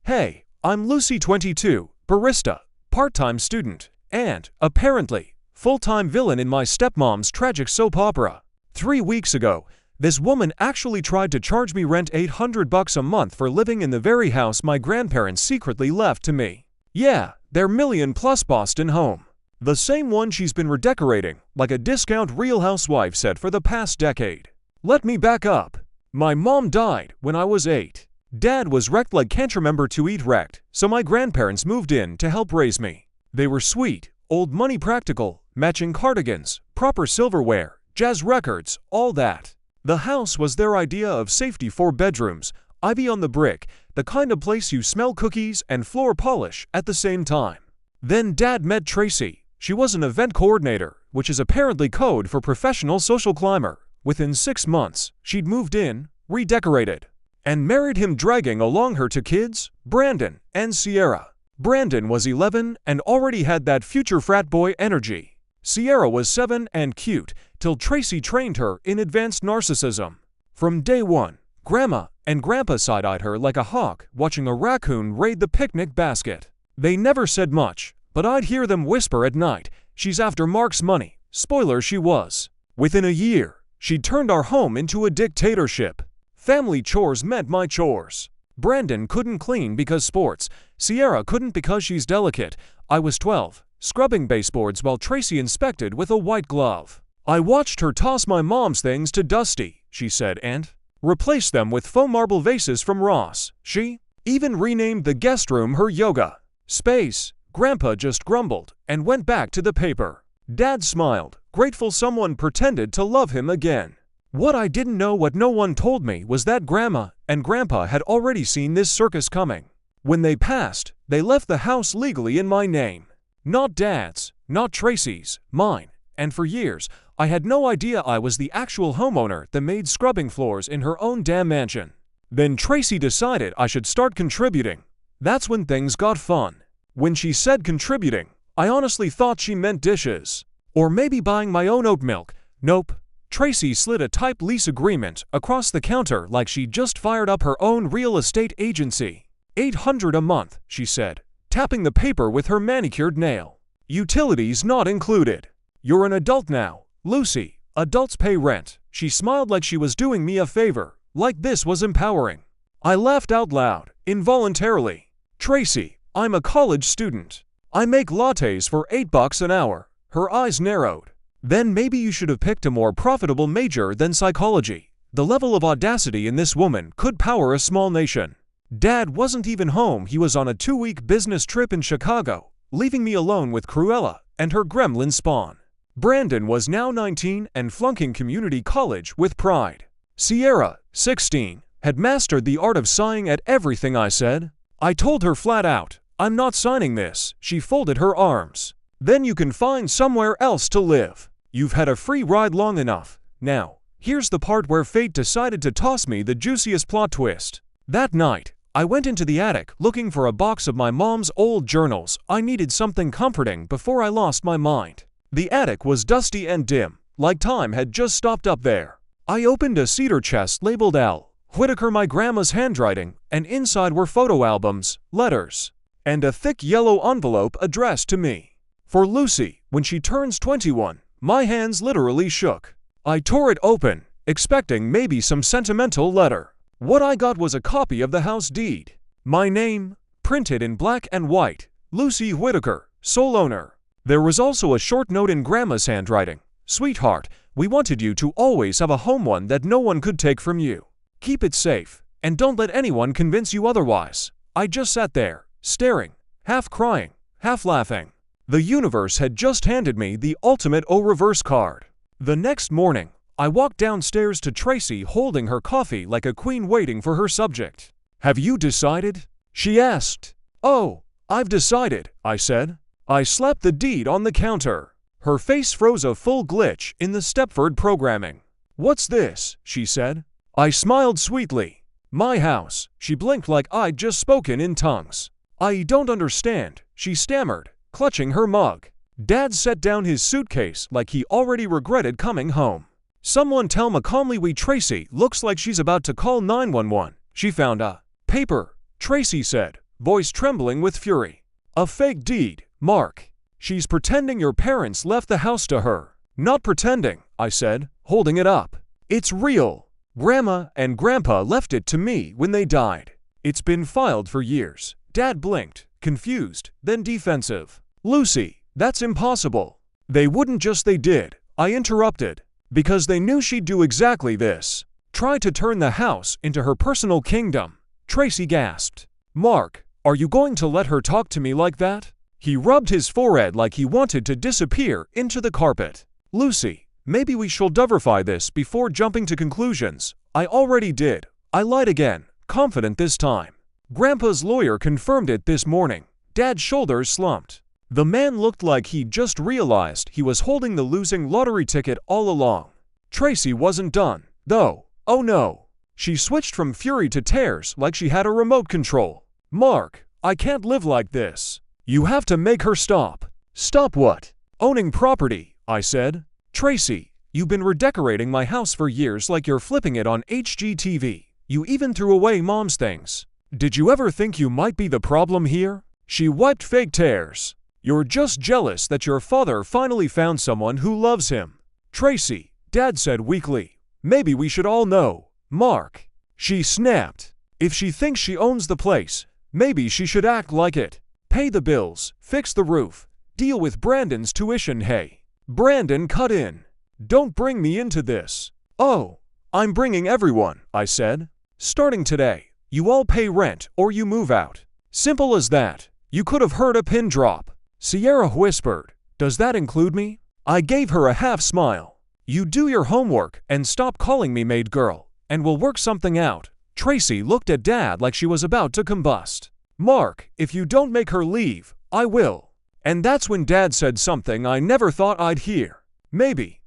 Hey, I'm Lucy 22, barista, part-time student, and, apparently, full-time villain in my stepmom's tragic soap opera. 3 weeks ago, this woman actually tried to charge me rent $800 a month for living in the very house my grandparents secretly left to me. Yeah, their million-plus Boston home. The same one she's been redecorating, like a discount Real Housewife set for the past decade. Let me back up. My mom died when I was 8. Dad was wrecked like can't remember to eat wrecked, so my grandparents moved in to help raise me. They were sweet, old money practical, matching cardigans, proper silverware, jazz records, all that. The house was their idea of safety. 4 bedrooms, ivy on the brick, the kind of place you smell cookies and floor polish at the same time. Then Dad met Tracy. She was an event coordinator, which is apparently code for professional social climber. Within 6 months, she'd moved in, redecorated, and married him, dragging along her 2 kids, Brandon and Sierra. Brandon was 11 and already had that future frat boy energy. Sierra was 7 and cute, till Tracy trained her in advanced narcissism. From day one, Grandma and Grandpa side-eyed her like a hawk watching a raccoon raid the picnic basket. They never said much, but I'd hear them whisper at night, "She's after Mark's money." Spoiler, she was. Within a year, she'd turned our home into a dictatorship. Family chores meant my chores. Brandon couldn't clean because sports. Sierra couldn't because she's delicate. I was 12, scrubbing baseboards while Tracy inspected with a white glove. I watched her toss my mom's things to Dusty, she said, and replace them with faux marble vases from Ross. She even renamed the guest room her yoga space. Grandpa just grumbled and went back to the paper. Dad smiled, grateful someone pretended to love him again. What I didn't know, what no one told me, was that Grandma and Grandpa had already seen this circus coming. When they passed, they left the house legally in my name. Not Dad's, not Tracy's, mine. And for years, I had no idea I was the actual homeowner, the maid scrubbing floors in her own damn mansion. Then Tracy decided I should start contributing. That's when things got fun. When she said contributing, I honestly thought she meant dishes. Or maybe buying my own oat milk. Nope. Tracy slid a type lease agreement across the counter like she just fired up her own real estate agency. $800 a month, she said, tapping the paper with her manicured nail. Utilities not included. You're an adult now, Lucy. Adults pay rent. She smiled like she was doing me a favor, like this was empowering. I laughed out loud, involuntarily. Tracy, I'm a college student. I make lattes for $8 an hour. Her eyes narrowed. Then maybe you should have picked a more profitable major than psychology. The level of audacity in this woman could power a small nation. Dad wasn't even home. He was on a 2-week business trip in Chicago, leaving me alone with Cruella and her gremlin spawn. Brandon was now 19 and flunking community college with pride. Sierra, 16, had mastered the art of sighing at everything I said. I told her flat out, "I'm not signing this." She folded her arms. "Then you can find somewhere else to live. You've had a free ride long enough. Now, here's the part where fate decided to toss me the juiciest plot twist. That night, I went into the attic looking for a box of my mom's old journals. I needed something comforting before I lost my mind. The attic was dusty and dim, like time had just stopped up there. I opened a cedar chest labeled Al Whitaker, my grandma's handwriting, and inside were photo albums, letters, and a thick yellow envelope addressed to me. For Lucy, when she turns 21. My hands literally shook. I tore it open, expecting maybe some sentimental letter. What I got was a copy of the house deed. My name, printed in black and white, Lucy Whitaker, sole owner. There was also a short note in Grandma's handwriting. "Sweetheart, we wanted you to always have a home, one that no one could take from you. Keep it safe, and don't let anyone convince you otherwise." I just sat there, staring, half crying, half laughing. The universe had just handed me the ultimate O-reverse card. The next morning, I walked downstairs to Tracy holding her coffee like a queen waiting for her subject. "Have you decided?" she asked. "Oh, I've decided," I said. I slapped the deed on the counter. Her face froze, a full glitch in the Stepford programming. "What's this?" she said. I smiled sweetly. "My house." She blinked like I'd just spoken in tongues. "I don't understand," she stammered, clutching her mug. Dad set down his suitcase like he already regretted coming home. "Someone tell McComley Tracy looks like she's about to call 911. She found a paper," Tracy said, voice trembling with fury. A fake deed, Mark. She's pretending your parents left the house to her. Not pretending, I said, holding it up. It's real. Grandma and Grandpa left it to me when they died. It's been filed for years. Dad blinked, confused, then defensive. Lucy, that's impossible. They wouldn't just they did, I interrupted. Because they knew she'd do exactly this. Try to turn the house into her personal kingdom. Tracy gasped. Mark, are you going to let her talk to me like that? He rubbed his forehead like he wanted to disappear into the carpet. Lucy, maybe we should diversify this before jumping to conclusions. I already did. I lied again, confident this time. Grandpa's lawyer confirmed it this morning. Dad's shoulders slumped. The man looked like he'd just realized he was holding the losing lottery ticket all along. Tracy wasn't done, though. Oh no. She switched from fury to tears like she had a remote control. Mark, I can't live like this. You have to make her stop. Stop what? Owning property, I said. Tracy, you've been redecorating my house for years like you're flipping it on HGTV. You even threw away Mom's things. Did you ever think you might be the problem here? She wiped fake tears. You're just jealous that your father finally found someone who loves him. Tracy, Dad said weakly. Maybe we should all know. Mark. She snapped. If she thinks she owns the place, maybe she should act like it. Pay the bills, fix the roof, deal with Brandon's tuition. Hey. Brandon cut in. Don't bring me into this. Oh, I'm bringing everyone, I said. Starting today, you all pay rent or you move out. Simple as that. You could have heard a pin drop. Sierra whispered, does that include me? I gave her a half smile. You do your homework and stop calling me maid girl, and we'll work something out. Tracy looked at Dad like she was about to combust. Mark, if you don't make her leave, I will. And that's when Dad said something I never thought I'd hear. Maybe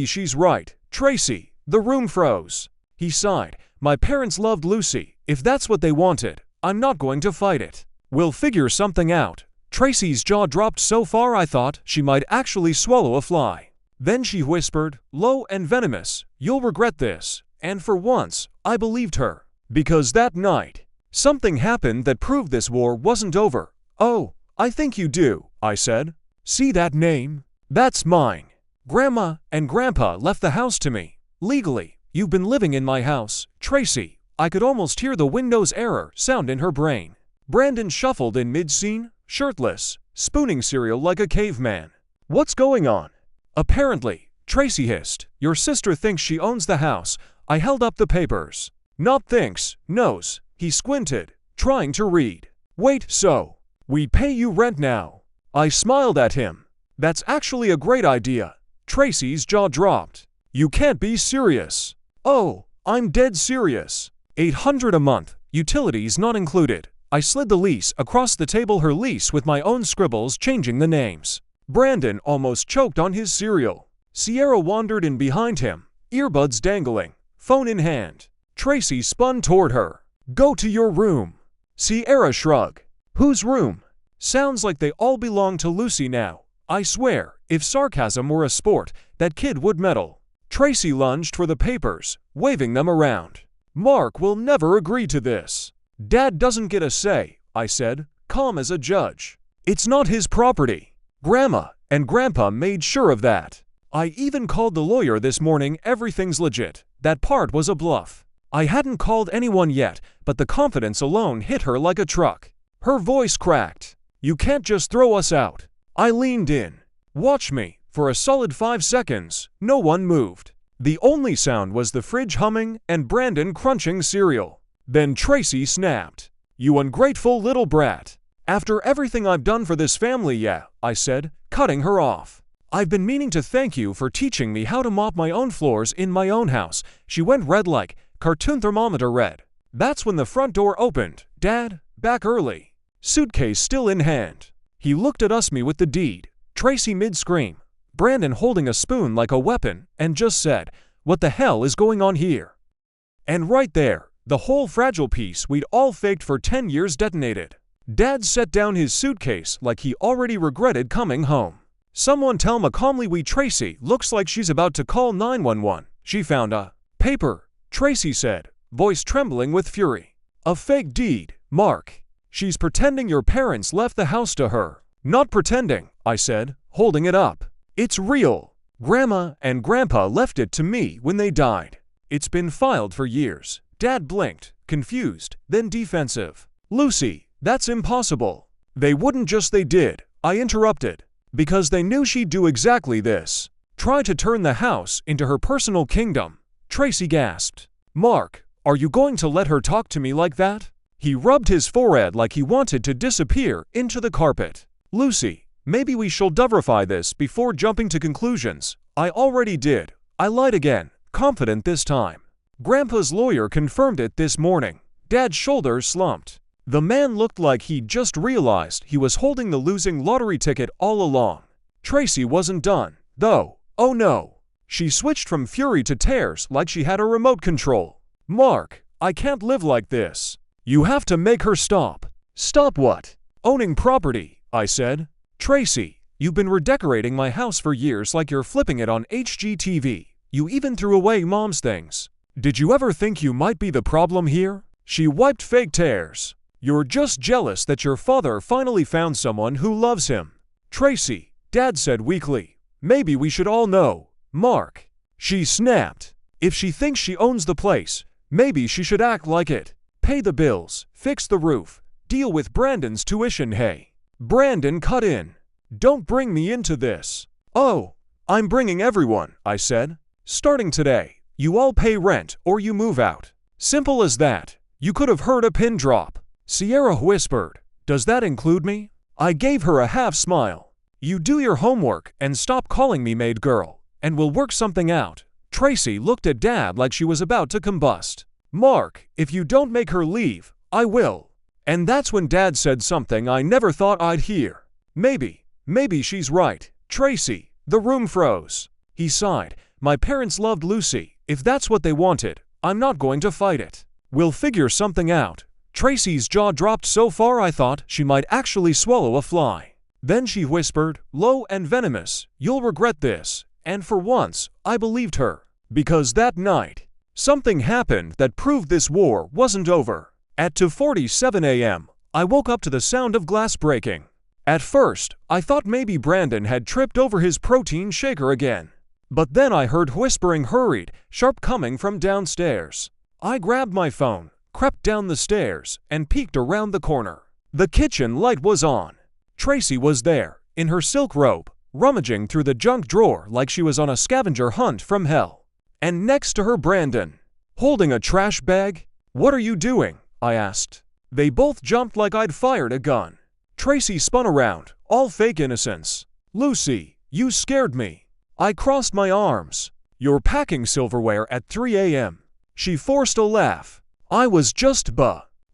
she's right. Tracy, the room froze. He sighed. My parents loved Lucy. If that's what they wanted, I'm not going to fight it. We'll figure something out. Tracy's jaw dropped so far I thought she might actually swallow a fly. Then she whispered, low and venomous, you'll regret this. And for once, I believed her. Because that night, something happened that proved this war wasn't over. Oh, I think you do, I said. See that name? That's mine. Grandma and Grandpa left the house to me. Legally, you've been living in my house, Tracy. I could almost hear the Windows error sound in her brain. Brandon shuffled in mid-scene, shirtless, spooning cereal like a caveman. What's going on? Apparently, Tracy hissed, your sister thinks she owns the house. I held up the papers. Not thinks, knows. He squinted, trying to read. Wait, so we pay you rent now? I smiled at him. That's actually a great idea. Tracy's jaw dropped. You can't be serious. Oh, I'm dead serious. $800 a month, utilities not included. I slid the lease across the table, her lease with my own scribbles changing the names. Brandon almost choked on his cereal. Sierra wandered in behind him, earbuds dangling, phone in hand. Tracy spun toward her. Go to your room. Sierra shrugged. Whose room? Sounds like they all belong to Lucy now. I swear, if sarcasm were a sport, that kid would medal. Tracy lunged for the papers, waving them around. Mark will never agree to this. Dad doesn't get a say, I said, calm as a judge. It's not his property. Grandma and Grandpa made sure of that. I even called the lawyer this morning. Everything's legit. That part was a bluff. I hadn't called anyone yet, but the confidence alone hit her like a truck. Her voice cracked. You can't just throw us out. I leaned in. Watch me. For a solid 5 seconds, no one moved. The only sound was the fridge humming and Brandon crunching cereal. Then Tracy snapped. You ungrateful little brat. After everything I've done for this family, yeah, I said, cutting her off. I've been meaning to thank you for teaching me how to mop my own floors in my own house. She went red like cartoon thermometer red. That's when the front door opened. Dad, back early. Suitcase still in hand. He looked at me with the deed. Tracy mid-scream. Brandon holding a spoon like a weapon and just said, what the hell is going on here? And right there, the whole fragile piece we'd all faked for 10 years detonated. Dad set down his suitcase like he already regretted coming home. Someone tell Ma calmly we Tracy looks like she's about to call 911. She found a paper, Tracy said, voice trembling with fury. A fake deed, Mark. She's pretending your parents left the house to her. Not pretending, I said, holding it up. It's real. Grandma and Grandpa left it to me when they died. It's been filed for years. Dad blinked, confused, then defensive. Lucy, that's impossible. They wouldn't just they did, I interrupted. Because they knew she'd do exactly this. Try to turn the house into her personal kingdom. Tracy gasped. Mark, are you going to let her talk to me like that? He rubbed his forehead like he wanted to disappear into the carpet. Lucy, maybe we should verify this before jumping to conclusions. I already did. I lied again, confident this time. Grandpa's lawyer confirmed it this morning. Dad's shoulders slumped. The man looked like he'd just realized he was holding the losing lottery ticket all along. Tracy wasn't done, though. Oh no. She switched from fury to tears like she had a remote control. Mark, I can't live like this. You have to make her stop. Stop what? Owning property, I said. Tracy, you've been redecorating my house for years like you're flipping it on HGTV. You even threw away Mom's things. Did you ever think you might be the problem here? She wiped fake tears. You're just jealous that your father finally found someone who loves him. Tracy, Dad said weakly. Maybe we should all know. Mark. She snapped. If she thinks she owns the place, maybe she should act like it. Pay the bills, fix the roof, deal with Brandon's tuition. Hey. Brandon cut in. Don't bring me into this. Oh, I'm bringing everyone, I said. Starting today, you all pay rent or you move out. Simple as that. You could have heard a pin drop. Sierra whispered. Does that include me? I gave her a half smile. You do your homework and stop calling me maid girl, and we'll work something out. Tracy looked at Dad like she was about to combust. Mark, if you don't make her leave, I will. And that's when Dad said something I never thought I'd hear. Maybe she's right. Tracy, the room froze. He sighed. My parents loved Lucy. If that's what they wanted, I'm not going to fight it. We'll figure something out. Tracy's jaw dropped so far I thought she might actually swallow a fly. Then she whispered, low and venomous, you'll regret this. And for once, I believed her. Because that night, something happened that proved this war wasn't over. At 2:47 a.m., I woke up to the sound of glass breaking. At first, I thought maybe Brandon had tripped over his protein shaker again. But then I heard whispering hurried, sharp coming from downstairs. I grabbed my phone, crept down the stairs, and peeked around the corner. The kitchen light was on. Tracy was there, in her silk robe, rummaging through the junk drawer like she was on a scavenger hunt from hell. And next to her Brandon, holding a trash bag. What are you doing? I asked. They both jumped like I'd fired a gun. Tracy spun around, all fake innocence. Lucy, you scared me. I crossed my arms. You're packing silverware at 3 a.m. She forced a laugh. I was just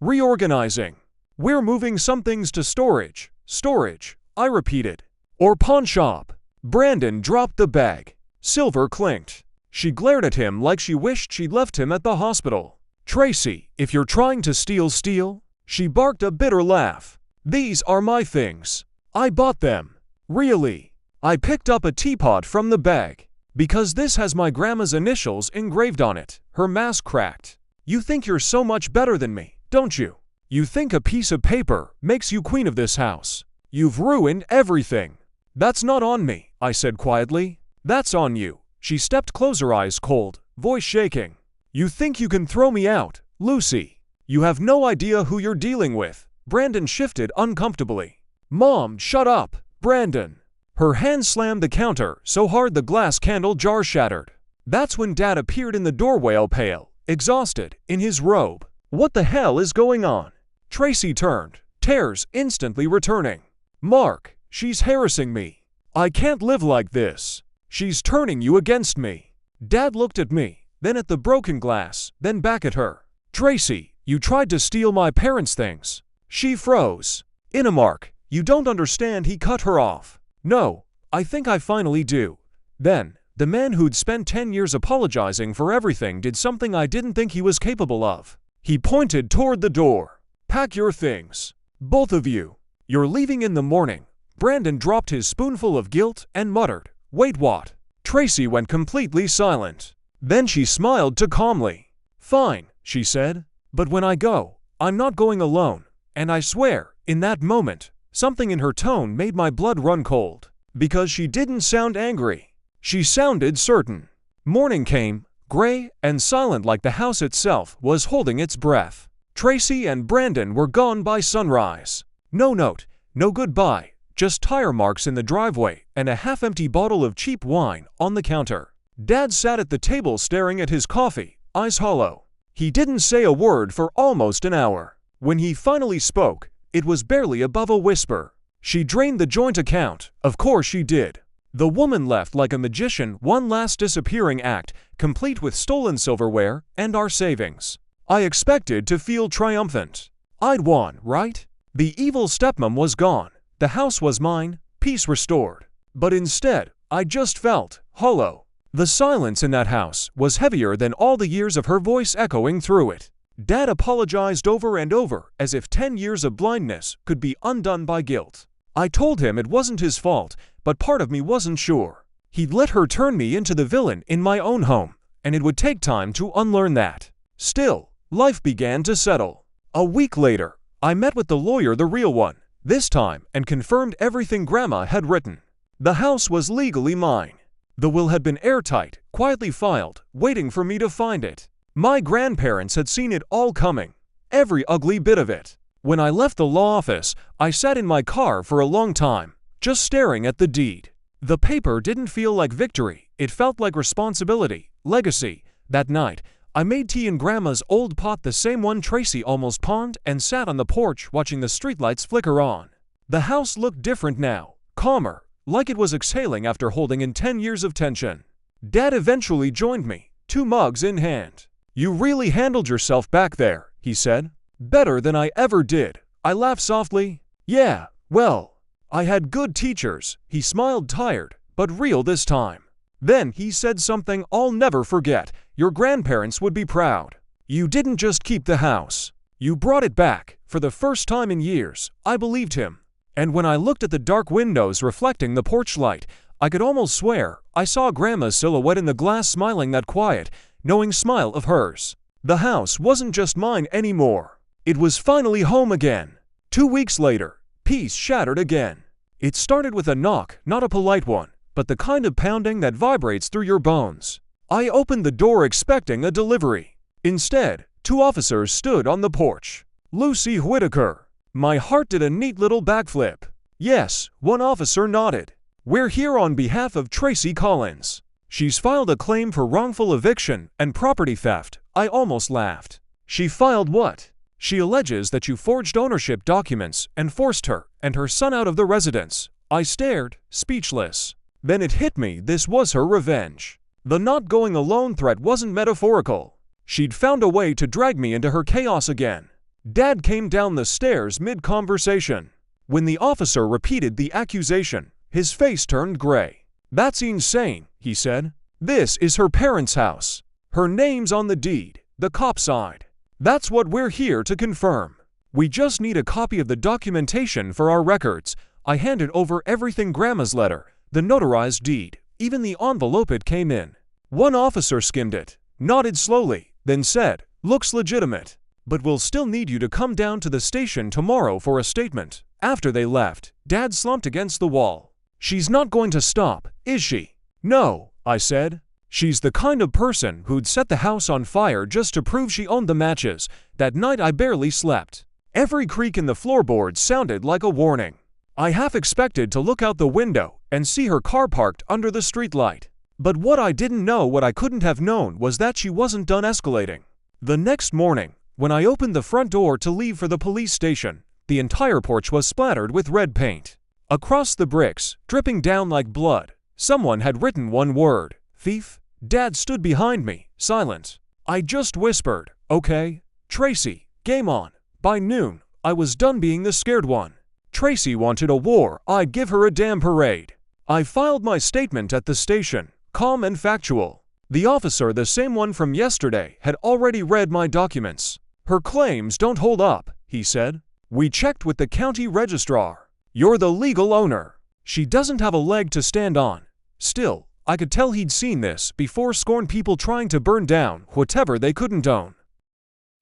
reorganizing. We're moving some things to storage. Storage, I repeated. Or pawn shop. Brandon dropped the bag. Silver clinked. She glared at him like she wished she'd left him at the hospital. Tracy, if you're trying to steal, steal. She barked a bitter laugh. These are my things. I bought them. Really. I picked up a teapot from the bag. Because this has my grandma's initials engraved on it. Her mask cracked. You think you're so much better than me, don't you? You think a piece of paper makes you queen of this house. You've ruined everything. That's not on me, I said quietly. That's on you. She stepped closer, eyes cold, voice shaking. You think you can throw me out, Lucy? You have no idea who you're dealing with. Brandon shifted uncomfortably. Mom, shut up, Brandon. Her hand slammed the counter so hard the glass candle jar shattered. That's when Dad appeared in the doorway, all pale, exhausted, in his robe. What the hell is going on? Tracy turned, tears instantly returning. Mark, she's harassing me. I can't live like this. She's turning you against me. Dad looked at me, then at the broken glass, then back at her. Tracy, you tried to steal my parents' things. She froze. Mark, you don't understand, he cut her off. No, I think I finally do. Then, the man who'd spent 10 years apologizing for everything did something I didn't think he was capable of. He pointed toward the door. Pack your things. Both of you. You're leaving in the morning. Brandon dropped his spoonful of guilt and muttered, Wait, what? Tracy went completely silent. Then she smiled too calmly. Fine, she said. But when I go, I'm not going alone. And I swear, in that moment, something in her tone made my blood run cold. Because she didn't sound angry. She sounded certain. Morning came, gray and silent like the house itself was holding its breath. Tracy and Brandon were gone by sunrise. No note, no goodbye, just tire marks in the driveway and a half-empty bottle of cheap wine on the counter. Dad sat at the table staring at his coffee, eyes hollow. He didn't say a word for almost an hour. When he finally spoke, it was barely above a whisper. She drained the joint account, of course she did. The woman left like a magician, one last disappearing act, complete with stolen silverware and our savings. I expected to feel triumphant. I'd won, right? The evil stepmom was gone, the house was mine, peace restored. But instead, I just felt hollow. The silence in that house was heavier than all the years of her voice echoing through it. Dad apologized over and over, as if 10 years of blindness could be undone by guilt. I told him it wasn't his fault, but part of me wasn't sure. He'd let her turn me into the villain in my own home, and it would take time to unlearn that. Still, life began to settle. A week later, I met with the lawyer, the real one, this time, and confirmed everything Grandma had written. The house was legally mine. The will had been airtight, quietly filed, waiting for me to find it. My grandparents had seen it all coming, every ugly bit of it. When I left the law office, I sat in my car for a long time, just staring at the deed. The paper didn't feel like victory, it felt like responsibility, legacy. That night, I made tea in Grandma's old pot, the same one Tracy almost pawned, and sat on the porch watching the streetlights flicker on. The house looked different now, calmer, like it was exhaling after holding in 10 years of tension. Dad eventually joined me, 2 mugs in hand. "You really handled yourself back there," he said. "Better than I ever did." I laughed softly. "Yeah, well, I had good teachers." He smiled, tired, but real this time. Then he said something I'll never forget. "Your grandparents would be proud. You didn't just keep the house. You brought it back." For the first time in years, I believed him. And when I looked at the dark windows reflecting the porch light, I could almost swear I saw Grandma's silhouette in the glass, smiling, that quiet, knowing smile of hers. The house wasn't just mine anymore. It was finally home again. 2 weeks later, peace shattered again. It started with a knock, not a polite one, but the kind of pounding that vibrates through your bones. I opened the door expecting a delivery. Instead, 2 officers stood on the porch. Lucy Whitaker. My heart did a neat little backflip. Yes, one officer nodded. "We're here on behalf of Tracy Collins. She's filed a claim for wrongful eviction and property theft." I almost laughed. "She filed what?" "She alleges that you forged ownership documents and forced her and her son out of the residence." I stared, speechless. Then it hit me, this was her revenge. The not going alone threat wasn't metaphorical. She'd found a way to drag me into her chaos again. Dad came down the stairs mid-conversation. When the officer repeated the accusation, his face turned gray. "That's insane," he said. "This is her parents' house. Her name's on the deed," the cop sighed. "That's what we're here to confirm. We just need a copy of the documentation for our records." I handed over everything: Grandma's letter, the notarized deed, even the envelope it came in. One officer skimmed it, nodded slowly, then said, "Looks legitimate. But we'll still need you to come down to the station tomorrow for a statement." After they left, Dad slumped against the wall. "She's not going to stop, is she?" "No," I said. "She's the kind of person who'd set the house on fire just to prove she owned the matches." That night I barely slept. Every creak in the floorboards sounded like a warning. I half expected to look out the window and see her car parked under the streetlight. But what I didn't know, what I couldn't have known, was that she wasn't done escalating. The next morning, when I opened the front door to leave for the police station, the entire porch was splattered with red paint. Across the bricks, dripping down like blood, someone had written one word: thief. Dad stood behind me, silent. I just whispered, "Okay, Tracy, game on." By noon, I was done being the scared one. Tracy wanted a war, I'd give her a damn parade. I filed my statement at the station, calm and factual. The officer, the same one from yesterday, had already read my documents. "Her claims don't hold up," he said. "We checked with the county registrar. You're the legal owner. She doesn't have a leg to stand on." Still, I could tell he'd seen this before: scorned people trying to burn down whatever they couldn't own.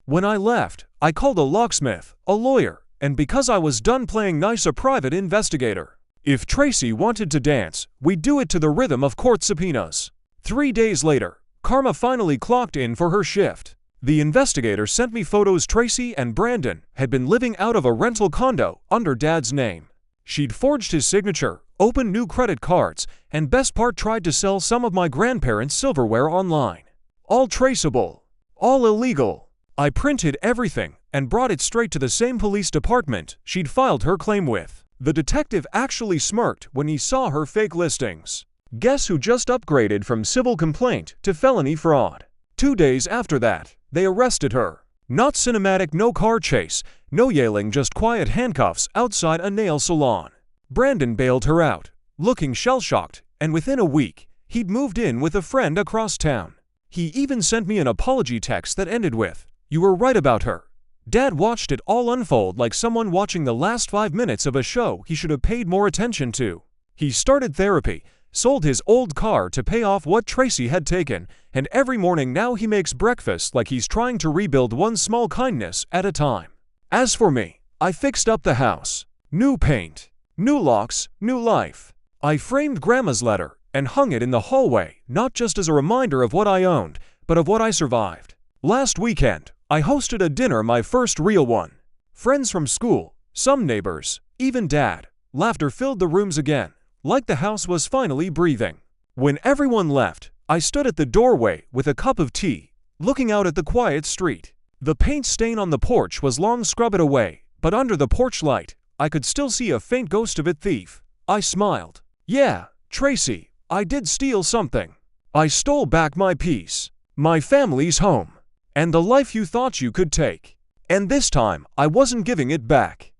When I left, I called a locksmith, a lawyer, and because I was done playing nice a private investigator. If Tracy wanted to dance, we'd do it to the rhythm of court subpoenas. 3 days later, Karma finally clocked in for her shift. The investigator sent me photos Tracy and Brandon had been living out of a rental condo under Dad's name. She'd forged his signature, opened new credit cards, and best part tried to sell some of my grandparents' silverware online. All traceable. All illegal. I printed everything and brought it straight to the same police department she'd filed her claim with. The detective actually smirked when he saw her fake listings. Guess who just upgraded from civil complaint to felony fraud? 2 days after that, they arrested her. Not cinematic, no car chase, no yelling, just quiet handcuffs outside a nail salon. Brandon bailed her out, looking shell-shocked, and within a week, he'd moved in with a friend across town. He even sent me an apology text that ended with, "You were right about her." Dad watched it all unfold like someone watching the last 5 minutes of a show he should have paid more attention to. He started therapy, sold his old car to pay off what Tracy had taken, and every morning now he makes breakfast like he's trying to rebuild one small kindness at a time. As for me, I fixed up the house. New paint, new locks, new life. I framed Grandma's letter and hung it in the hallway, not just as a reminder of what I owned, but of what I survived. Last weekend, I hosted a dinner, my first real one. Friends from school, some neighbors, even Dad. Laughter filled the rooms again, like the house was finally breathing. When everyone left, I stood at the doorway with a cup of tea, looking out at the quiet street. The paint stain on the porch was long scrubbed away, but under the porch light, I could still see a faint ghost of it. Thief. I smiled. Yeah, Tracy, I did steal something. I stole back my peace, my family's home, and the life you thought you could take. And this time, I wasn't giving it back.